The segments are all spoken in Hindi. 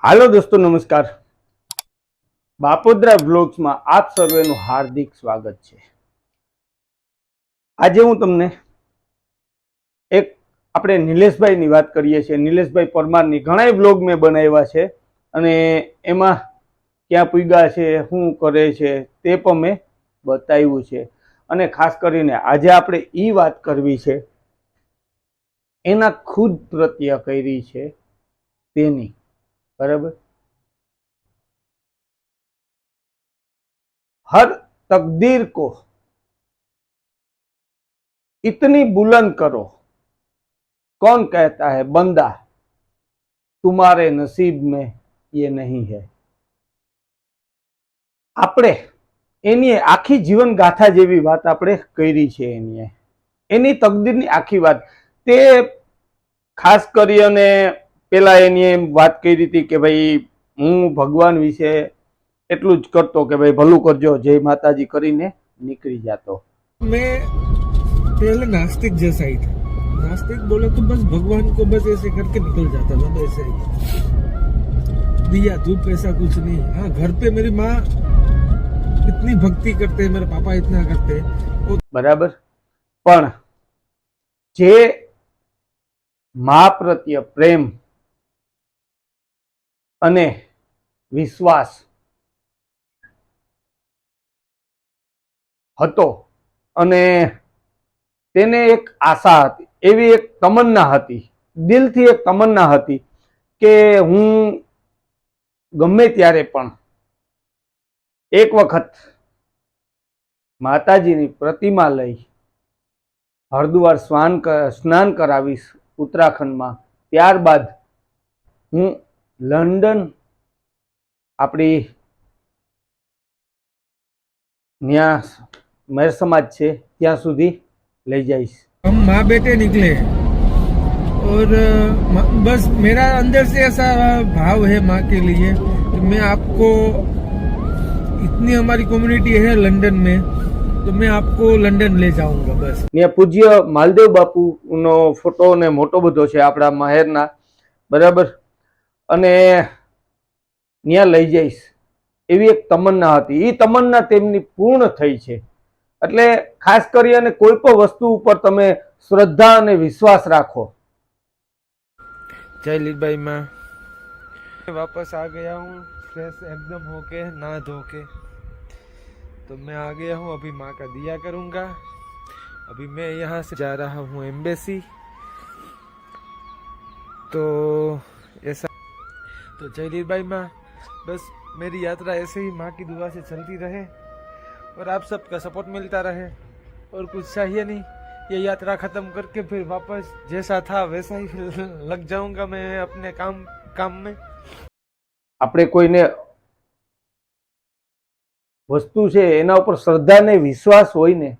હાલો દોસ્તો, નમસ્કાર. બાપોદરા વ્લોગ્સમાં આપ સર્વેનું હાર્દિક સ્વાગત છે. આજે હું તમને આપણે નિલેશભાઈની વાત કરીએ છીએ. નિલેશભાઈ પરમારની ઘણા વ્લોગ મેં બનાવ્યા છે અને એમાં ક્યાં પૂગ્યા છે, શું કરે છે તે પણ મેં બતાવ્યું છે. અને ખાસ કરીને આજે આપણે એ વાત કરવી છે એના ખુદ પ્રત્યે કરી છે તેની, બરાબર. हर तकदीर को इतनी बुलंद करो, कौन कहता है बंदा तुम्हारे नसीब में ये नहीं है. આપણે એની આખી જીવન ગાથા જેવી વાત આપણે કરી છે. એની તકદીરની આખી વાત તે ખાસ કરી અને પેલા એની એમ વાત કરી હતી કે ભાઈ હું ભગવાન વિશે એટલું જ કરતો કે ભાઈ ભલું કરજો, જય માતાજી કરીને निकली जातो. मैं पहले नास्तिक जैसा ही था. नास्तिक बोले तो बस भगवान को बस ऐसे करके निकल जाता था, बस ऐसे ही दिया धूप, ऐसा कुछ नहीं. हाँ, घर पे मेरी माँ इतनी भक्ति करते, मेरे पापा इतना करते, बराबर. पण जे माँ प्रत्ये प्रेम अने विश्वास હતો અને તેને એક આશા હતી, એવી એક તમન્ના હતી, દિલથી એક તમન્ના હતી કે હું ગમે ત્યારે પણ એક વખત માતાજીની પ્રતિમા લઈ હરદ્વાર સ્નાન કરાવીશ ઉત્તરાખંડમાં. ત્યારબાદ હું લંડન આપણી ત્યાં मेर समाज છે ત્યાં સુધી લઈ જઈશ. हम माँ बेटे निकले और बस मेरा अंदर से ऐसा भाव है माँ के लिए कि मैं आपको, इतनी हमारी कम्युनिटी है लंदन में, तो मैं आपको लंदन ले जाऊंगा. बस ત્યાં પૂજ્ય માલદેવ બાપુ નો ફોટો ને મોટો બધો છે આપણા મહેરના, બરાબર. અને ત્યાં લઈ જઈશ એવી એક તમન્ના હતી. એ તમન્ના તેમની પૂર્ણ થઈ છે. એટલે ખાસ કરી અને કોઈ પણ વસ્તુ ઉપર તમે શ્રદ્ધા અને વિશ્વાસ રાખો. जय लीडबाई माँ. वापस आ गया हूँ फ्रेश एकदम होके, नहा धो के. तो मैं आ गया हूँ, अभी माँ का दिया करूँगा. अभी मैं यहाँ से जा रहा हूँ एम्बेसी. तो ऐसा, तो जय लीडबाई माँ, बस मेरी यात्रा ऐसे ही माँ की दुआ से चलती रहे और आप सबका सपोर्ट मिलता रहे, और कुछ चाहिए नहीं. ये यात्रा खत्म करके फिर वापस जैसा था वैसा ही लग जाऊंगा मैं अपने काम में. આપણે કોઈને વસ્તુ છે એના ઉપર શ્રદ્ધા ને વિશ્વાસ હોય ને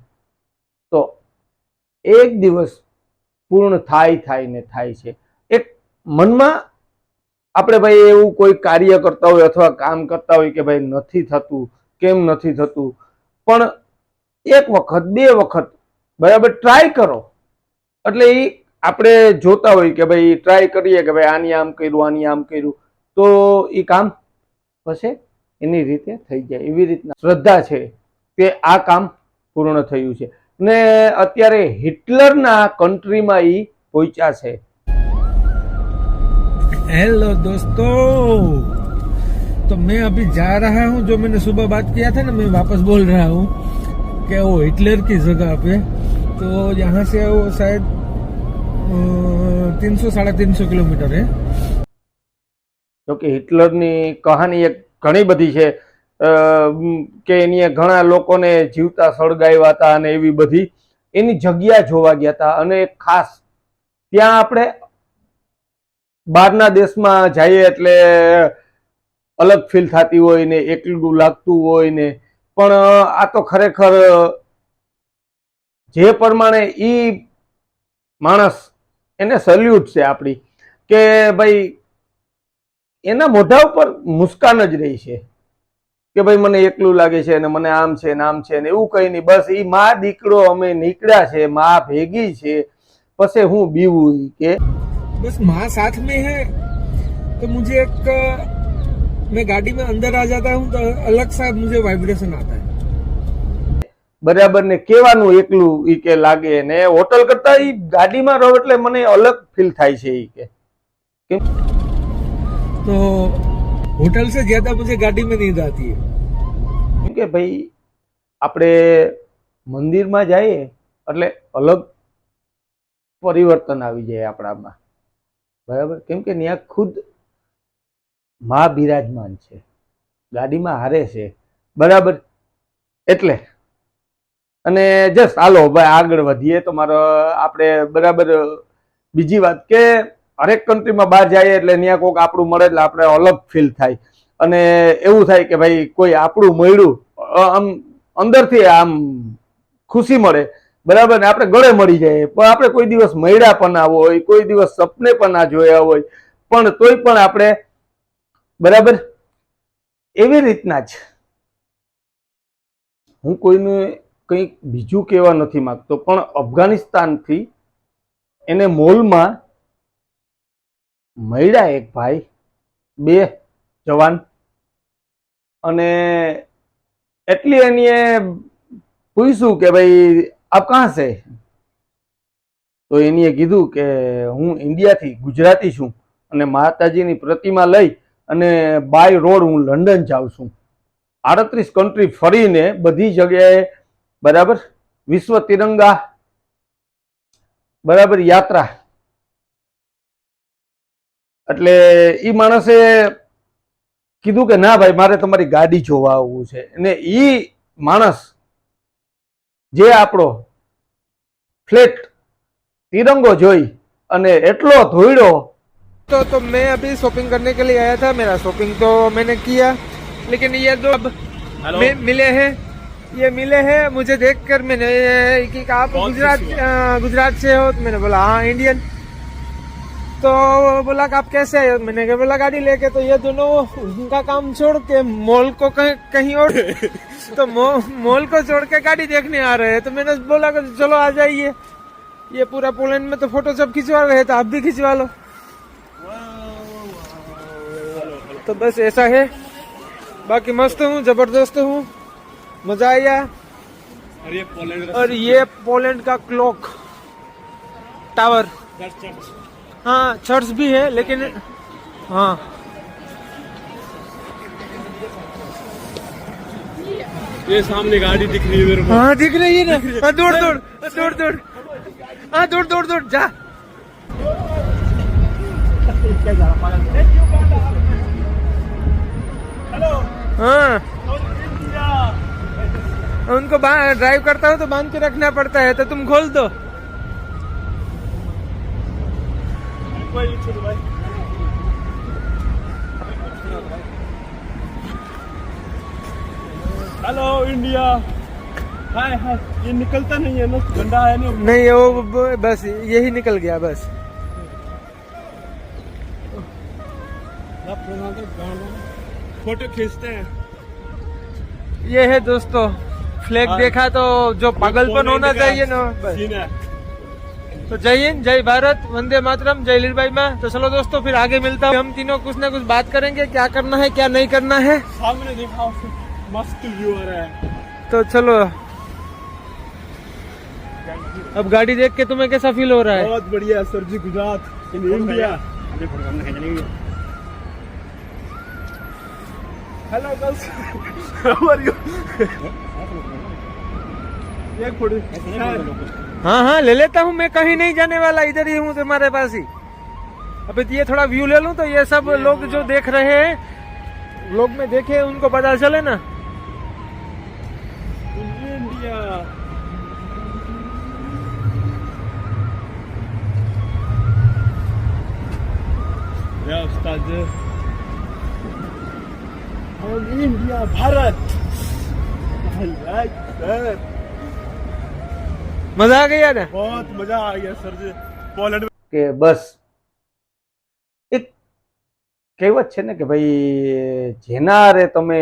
તો એક દિવસ પૂર્ણ થાય છે. એક મનમાં આપણે ભાઈ એવું કોઈ કાર્ય કરતા હોય અથવા કામ કરતા હોય કે ભાઈ નથી થતું, કેમ નથી થતું, પણ એક વખત બે વખત બરાબર ટ્રાય કરો. એટલે એ આપણે જોતા હોય કે ભાઈ ટ્રાય કરીએ કે ભાઈ આની આમ કર્યું તો એ કામ પછી એની રીતે થઈ જાય. એવી રીતના શ્રદ્ધા છે તે આ કામ પૂર્ણ થયું છે. ને અત્યારે હિટલરના કન્ટ્રીમાં એ પહોંચ્યા છે. हेलो दोस्तों, तो मैं अभी जा रहा हूँ, जो मैंने सुबह बात किया था ना, मैं वापस बोल रहा हूँ कि वो हिटलर की जगह पे. तो यहाँ से वो शायद 300-350 किलोमीटर है. જોકે હિટલરની કહાની એક ઘણી બધી છે કે એની ઘણા લોકોને જીવતા સળગાવ્યા હતા અને એવી બધી એની જગ્યા જોવા ગયા હતા. અને ખાસ ત્યાં આપણે બહારના દેશમાં જઈએ એટલે અલગ ફીલ થતી હોય ને, એકલું લાગતું હોય ને, પણ આ તો ખરેખર જે પ્રમાણે ઈ માણસ, એને સલ્યુટ છે આપણી, કે ભાઈ એના મોઢા ઉપર મુસ્કાન જ રહી છે કે ભાઈ મને એકલું લાગે છે ને મને આમ છે ને આમ છે ને એવું કઈ નહીં. બસ ઈ મા દીકરો અમે નીકળ્યા છે, મા ભેગી છે, પછી હું બીવું કે बस माँ साथ में है. तो मुझे एक मैं गाड़ी में अंदर आ जाता हूँ तो अलग सा मुझे वाइब्रेशन आता है। બરાબર ને કેવાનું એકલું ઈ કે લાગે ને હોટલ કરતા ઈ ગાડીમાં રહો એટલે મને અલગ ફીલ થાય છે ઈ કે કેમ तो होटल से ज्यादा मुझे गाड़ी में नींद आती है। કેમ કે ભાઈ આપણે મંદિરમાં જઈએ એટલે અલગ પરિવર્તન આવી જાય આપણામાં, બરાબર? કેમ કે ત્યાં ખુદ માં બિરાજમાન છે, ગાડીમાં હારે છે, બરાબર? એટલે અને જસ્ટ હાલો ભાઈ આગળ વધીએ તો મારો આપણે બરાબર બીજી વાત કે હરેક કન્ટ્રીમાં બહાર જઈએ એટલે ત્યાં કોઈક આપણું મળે એટલે આપણે અલગ ફીલ થાય અને એવું થાય કે ભાઈ કોઈ આપણું મળ્યું, આમ અંદરથી આમ ખુશી મળે, બરાબર ને? આપણે ગળે મળી જાય પણ આપણે કોઈ દિવસ મળ્યા પણ ના હોય, કોઈ દિવસ સપને પણ ના જોયા હોય, પણ તોય પણ આપણે બરાબર એવી રીતના જ હું કોઈને કંઈક બીજું કહેવા નથી માંગતો પણ અફઘાનિસ્તાનથી એને મોલમાં મળ્યા એક ભાઈ, બે જવાન, અને એટલી એની પૂછ્યું કે ભાઈ આપ કહાં સે? તો એનીએ કીધું કે હું ઇન્ડિયાથી ગુજરાતી છું અને માતાજીની પ્રતિમા લઈ અને બાય રોડ હું લંડન જાઉં છું. 38 કન્ટ્રી ફરીને બધી જગ્યાએ બરાબર વિશ્વ તિરંગા બરાબર યાત્રા. એટલે ઈ માણસે કીધું કે ના ભાઈ મારે તમારી ગાડી જોવા આવવું છે. અને ઈ માણસ જે આપણો ફ્લેટ तिरंगो जोई अने एटलो धोइड़ो। तो मैं अभी शॉपिंग करने के लिए आया था, मेरा शॉपिंग तो मैंने किया, लेकिन ये दो अब मिले हैं मुझे देखकर। मैंने कि आप गुजरात से हो? तो मैंने बोला हाँ इंडियन। तो बोला कि आप कैसे आए? मैंने कहा बोला गाड़ी लेके। तो ये दोनों उनका काम छोड़ के मॉल को कहीं और तो मॉल को छोड़ के गाड़ी देखने आ रहे हैं। तो मैंने बोला कि चलो आ जाइए, ये पूरा पोलैंड में तो फोटो सब खिंचवा रहे, तो आप भी खिंचवा लो। तो बस ऐसा है, बाकी मस्त हूँ, जबरदस्त हूँ, मजा आया। और ये पोलैंड का क्लॉक टावर, हाँ चर्च भी है, लेकिन हाँ ये सामने गाड़ी दिख रही है मेरे को। हाँ दिख रही है ना। हाँ दौड़ हाँ दौड़ जा। हाँ उनको ड्राइव करता हूँ तो बांध के रखना पड़ता है, तो तुम खोल दो। Hello India. हाय हाय, ये निकलता नहीं है ना, गंदा है नहीं वो बस यही निकल गया बस। फोटो खींचते हैं। ये है दोस्तों फ्लैग देखा तो जो पागलपन होना चाहिए ना बस। तो जय हिंद, जय भारत, वंदे मातरम, जय लील भाई माँ। तो चलो दोस्तों फिर आगे मिलता हूँ, हम तीनों कुछ ना कुछ बात करेंगे, क्या करना है क्या नहीं करना है। सामने देखा मस्त व्यू आ रहा है। तो चलो अब गाड़ी देख के तुम्हें कैसा फील हो रहा है? बहुत बढ़िया sir ji, Gujarat in India. Hello girls, how are you? एक फोटो। हाँ हाँ ले लेता हूँ, मैं कहीं नहीं जाने वाला, इधर ही हूँ तुम्हारे पास ही। अभी ये थोड़ा व्यू ले लूँ तो ये सब लोग जो देख रहे हैं, लोग में देखे उनको पता चले ना। इंडिया उस्ताद, इंडिया भारत। सर मजा आ गया ना? बहुत मजा आ गया सर जी। पोलैंड કે બસ એક કહેવત છે ને કે ભાઈ જેના હારે તમે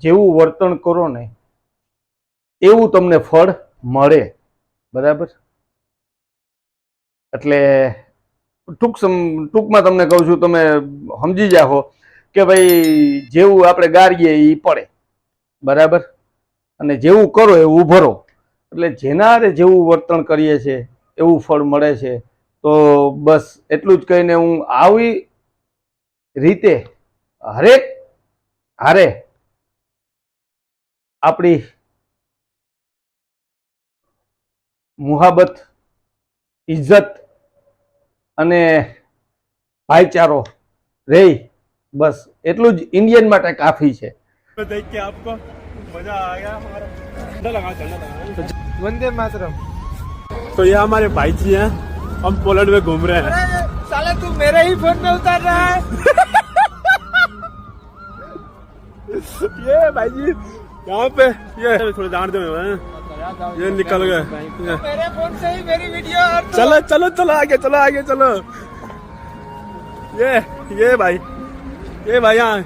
જેવું વર્તન કરો ને એવું તમને ફળ મળે, બરાબર? એટલે ટૂંકમાં તમને કહું છું, તમે સમજી જાઓ કે ભાઈ જેવું આપણે ગાળીએ એ પડે, બરાબર, અને જેવું કરો એવું ભરો. એટલે જેના હારે જેવું વર્તન કરીએ છીએ એવું ફળ મળે છે. તો બસ એટલું જ કહીને હું આવી રીતે હરેક હારે આપણી મુહાબત, ઇજ્જત અને ભાઈચારો રહી, બસ એટલું જ इंडियन માટે કાફી છે. देख के आपको मजा आ गया हमारा। ठंडा लगा, ठंडा लगा। वंदे मातरम। तो ये हमारे भाई जी हैं, हम पोलैंड में घूम रहे हैं। अरे साले तू मेरे ही फोन में उतार रहा है। ये भाई जी यहाँ पे ये थोड़े जानते हुए ये निकल गए। मेरे फोन से ही मेरी वीडियो और चलो चलो चलो आगे, चलो आगे चलो। ये भाई यहाँ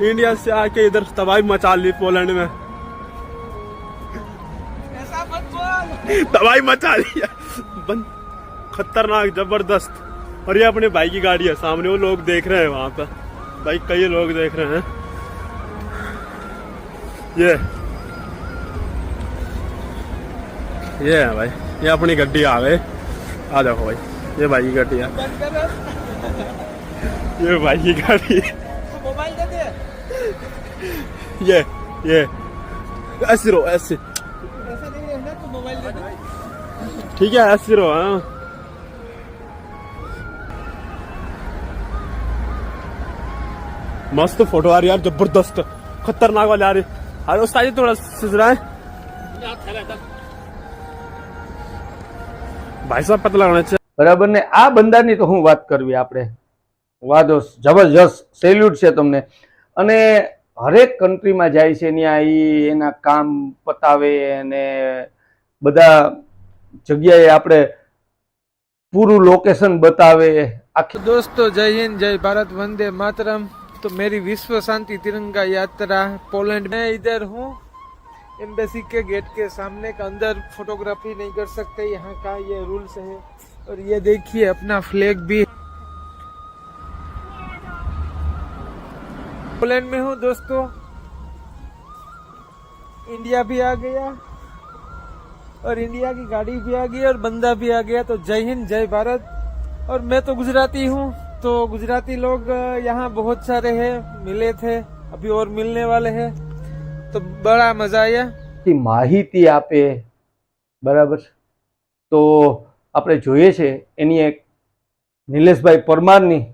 इंडिया से आके इधर तबाही मचा ली पोलैंड में। ऐसा मत बोल। तबाही मचा ली बंद, खतरनाक जबरदस्त। और ये अपने भाई की गाड़ी है, सामने वो लोग देख रहे हैं वहां पे, भाई कई लोग देख रहे हैं। ये है भाई, ये अपनी गड्डी आ गए। आ देखो भाई, ये भाई की गड्डी है, ये भाई की गाड़ी। मोबाइल दे दे। ये ऐसे रहो, ऐसे ऐसा नहीं रहना, तो मोबाइल दे दे। ठीक है, ऐसे रहो। हाँ मस्त फोटो आ रही यार, जबरदस्त खतरनाक वाले आ रही। अरे उस साइड थोड़ा सिजरा है भाई साहब, पता लगना चाहिए। બરાબર ને આ બંદાની તો હું વાત કરવી આપણે, વાદો જબરજસ્ત, સેલ્યુટ છે તમને. અને હરેક કન્ટ્રીમાં જાય છે ત્યાં એના કામ પતાવે અને બધા જગ્યાએ આપણે પૂરું લોકેશન બતાવે. આખી दोस्तों जय हिंद, जय भारत, वंदे मातरम। तो मेरी विश्व शांति तिरंगा यात्रा पोलैंड में इधर हूँ, एम्बेसी के गेट के सामने का। अंदर फोटोग्राफी नहीं कर सकते, यहाँ का ये रूल्स है। और ये देखिए अपना फ्लैग भी पोलैंड में हूँ दोस्तों। इंडिया भी आ गया और इंडिया की गाड़ी भी आ गई और बंदा भी आ गया। तो जय हिंद, जय भारत। और मैं तो गुजराती हूँ, तो गुजराती लोग यहाँ बहुत सारे हैं, मिले थे, अभी और मिलने वाले हैं। तो बड़ा मजा आया। માહિતી આપે, બરાબર. તો આપણે જોઈએ છે એની એક નિલેશભાઈ પરમારની,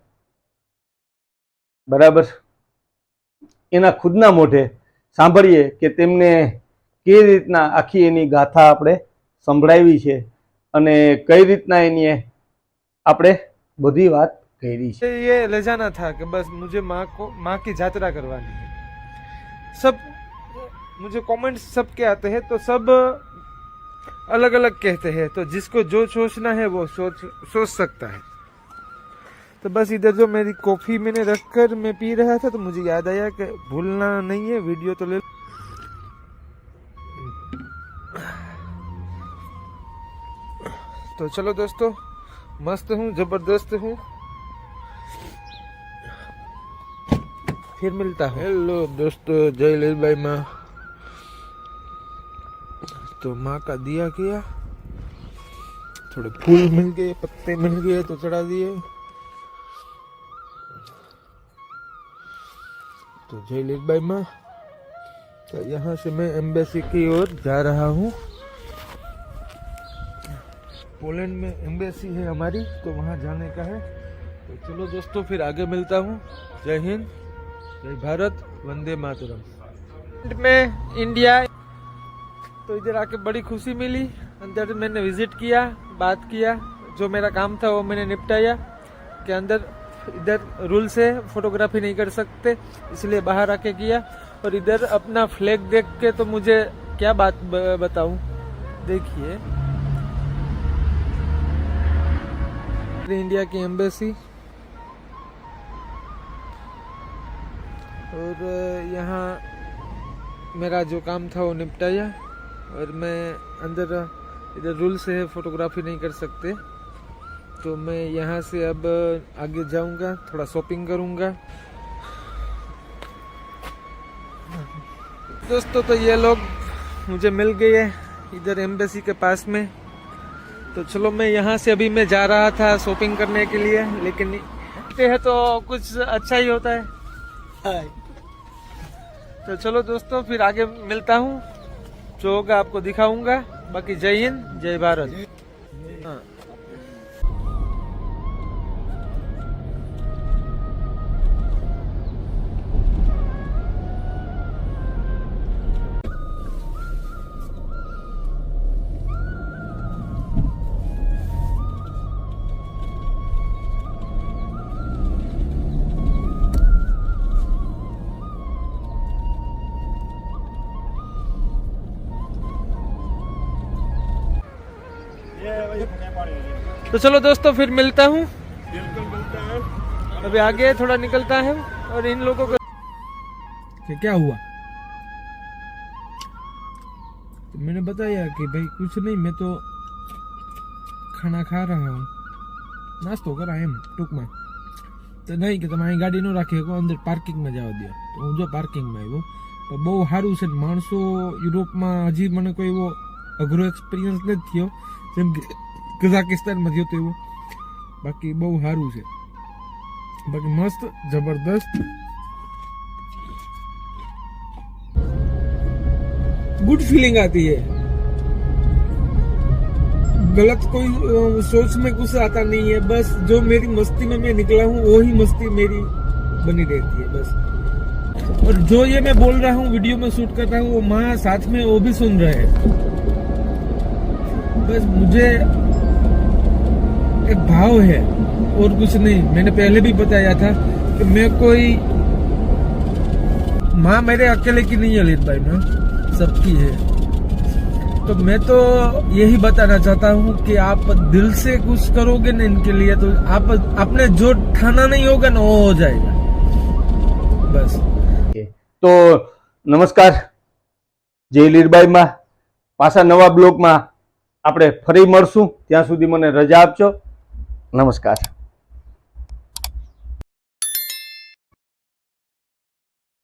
બરાબર, એના ખુદના મોઢે સાંભળીએ કે તેમને કઈ રીતના આખી એની ગાથા આપણે સંભળાવી છે અને કઈ રીતના એની આપણે બધી વાત કરી છે. ये ले जाना था कि बस मुझे माँ की यात्रा करवानी है। सब मुझे कमेंट्स सबके आते हैं, तो सब अलग अलग कहते हैं, तो जिसको जो सोचना है वो सोच सकता है। तो बस इधर जो मेरी कॉफी मैंने रखकर मैं पी रहा था, तो मुझे याद आया कि भूलना नहीं है, वीडियो तो ले। तो चलो दोस्तों, मस्त हूँ, जबरदस्त हूँ, फिर मिलता हूँ। हेलो दोस्तों, जय लीलबाई माँ। तो माँ का दिया किया, थोड़े फूल मिल गए, पत्ते मिल गए तो चढ़ा दिए। तो जय लीलबाई माँ। तो यहाँ से मैं एम्बेसी की ओर जा रहा हूँ। पोलैंड में एम्बेसी है हमारी, तो वहाँ जाने का है। तो चलो दोस्तों, फिर आगे मिलता हूँ। जय हिंद, जय भारत, वंदे मातरम। में इंडिया, तो इधर आके बड़ी खुशी मिली। अंदर मैंने विजिट किया, बात किया, जो मेरा काम था वो मैंने निपटाया। कि अंदर इधर रूल्स है, फोटोग्राफी नहीं कर सकते, इसलिए बाहर आके किया। और इधर अपना फ्लैग देख के तो मुझे क्या बात बताऊं, देखिए इंडिया की एम्बेसी। और यहाँ मेरा जो काम था वो निपटाया। और मैं अंदर, इधर रूल्स है, फोटोग्राफी नहीं कर सकते, तो मैं यहाँ से अब आगे जाऊँगा, थोड़ा शॉपिंग करूँगा। दोस्तों तो ये लोग मुझे मिल गए इधर एम्बेसी के पास में। तो चलो मैं यहाँ से अभी मैं जा रहा था शॉपिंग करने के लिए, लेकिन देखते हैं तो कुछ अच्छा ही होता है। तो चलो दोस्तों फिर आगे मिलता हूँ, जो होगा आपको दिखाऊंगा। बाकी जय हिंद जय भारत। हाँ। तो चलो दोस्तों फिर मिलता हूँ, अभी आगे थोड़ा निकलता है और इन लोगों को क्या हुआ। तो मैंने बताया कि भाई कुछ नहीं, मैं तो खाना खा रहा हूँ, नास्तो करा एम टूंकમાં। तो नहीं कि તમારી ગાડી ન રાખી શકો, અંદર પાર્કિંગમાં જવા દો। તો હું જો પાર્કિંગમાં આવ્યો, તો બહુ સારું છે। માણસો યુરોપમાં હજી મને કોઈ એવો અઘરો એક્સપિરિયન્સ નથી થયો જેમ કે કઝાકિસ્તાનમાં થયો તો એવો। બાકી બહુ સારું છે, બાકી મસ્ત જબરદસ્ત गुड फीलिंग आती है। गलत कोई सोच में कुछ आता नहीं है, बस जो मेरी मस्ती में मैं निकला हूँ वही मस्ती मेरी बनी रहती है बस। और जो ये मैं बोल रहा हूँ वीडियो में शूट कर रहा हूँ, वो माँ साथ में वो भी सुन रहे हैं। बस मुझे एक भाव है और कुछ नहीं। मैंने पहले भी बताया था कि मैं कोई माँ मेरे अकेले की नहीं है, ललित भाई माँ सबकी है। तो मैं तो यही बताना चाहता हूँ कि आप दिल से कुछ करोगे ना इनके लिए, तो आप अपने जो ठाना नहीं होगा ना वो हो जाएगा बस। તો નમસ્કાર, જય લીરબાઈમાં પાછા નવા બ્લોગમાં આપણે ફરી મળશું। ત્યાં સુધી મને રજા આપજો। નમસ્કાર।